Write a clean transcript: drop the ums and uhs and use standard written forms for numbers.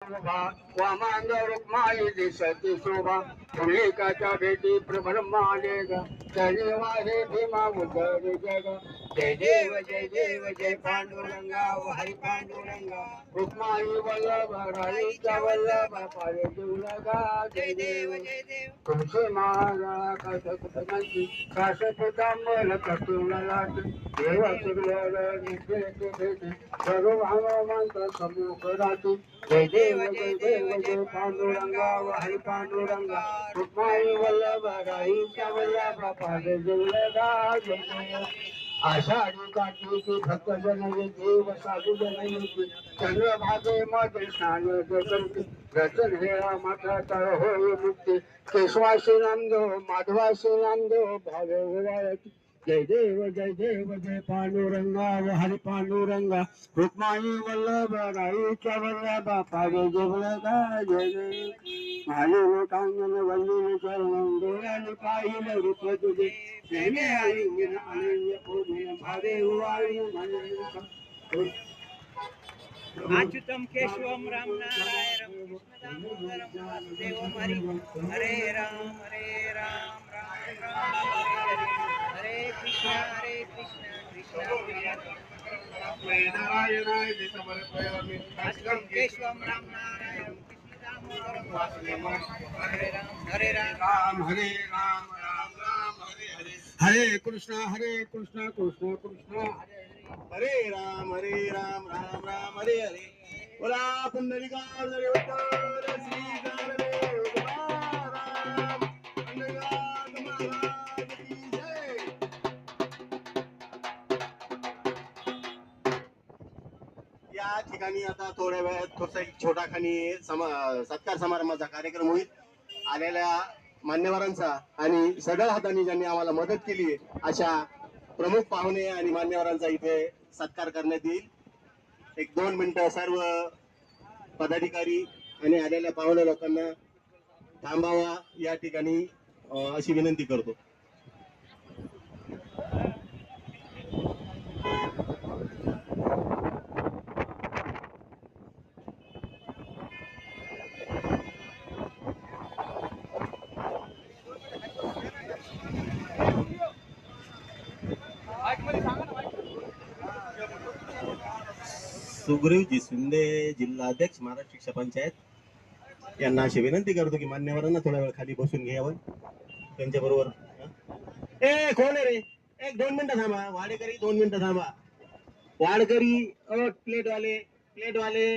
उभा वामांग रुक्माई दिसती शोभा पुंडलिकाच्या भेटी प्रब्रह्माने ग शनिवा हे भीमा उदर जग जय देव जय पांडुरंगा हरी पांडुरंगा रुक्माई वल्लभ राईच्या वल्लभ पावे देऊलगा जय देव तुमचे महाराज काशपतांची काशपतांबल कटुलाट देव सुरल निकेत भेटी सर्व भावमंत समूह राती जय देव जय पांडुरंगा हरी पांडुरंगा रुक्माई वल्लभ राईच्या वल्लभ पावे देऊलगा जय देव आषाढी कार्तिकी भक्त जन देव साधू जन येती चंद्रभागे मध्ये स्नान करते रचन हेळा माता तळ होई मुक्ती केशवाशी नामदो माधवाशी नामदो भावे उवाळती जय देव जय पांडुरंगा हरी पांडुरंगा रुक्माई वल्लभ राईच्या वल्लभ पावे देवलगा जय देव माझे लोकांगण वल्ली चरण डोळ्याने पाहिलं रूप तुझे नेहमी आनंद पूर्ण भावे उवाळी अच्युतम केशवम राम नारायण कृष्ण दामोदरम वासुदेवम हरे राम राम राम हरे कृष्ण कृष्ण नारायणाय अच्युतम केशवम राम नारायण कृष्ण दामोदरम वासुदेवम हरे राम हरे राम हरे कृष्ण कृष्ण कृष्ण हरे राम राम राम हरे हरे बोला पुंडलिकावतार श्री ज्ञानदेव तुकाराम पुंडलिकावतार महाराज की जय. या ठिकाणी आता थोड्या वेळात थोडासा एक छोटा खानी सत्कार समारंभाचा कार्यक्रम होईल. आलेल्या मान्यवरांचा आणि सगळ्या हातांनी ज्यांनी आम्हाला मदत केली अशा प्रमुख पाहुणे आणि मान्यवरांचा इथे सत्कार करण्यात येईल. 1-2 मिनिटं सर्व पदाधिकारी आणि आलेल्या पाहुण्या लोकांना थांबावा या ठिकाणी अशी विनंती करतो. सुग्रीवजी शिंदे जिल्हाध्यक्ष महाराष्ट्र शिक्षक पंचायत यांना अशी विनंती करतो की मान्यवरांना थोडा वेळ खाली बसून घ्यावं त्यांच्या बरोबर. कोण आहे रे? 1-2 मिनिटं थांबा. वाडेकरी 2 मिनिटं थांबा. वाडकरी प्लेटवाले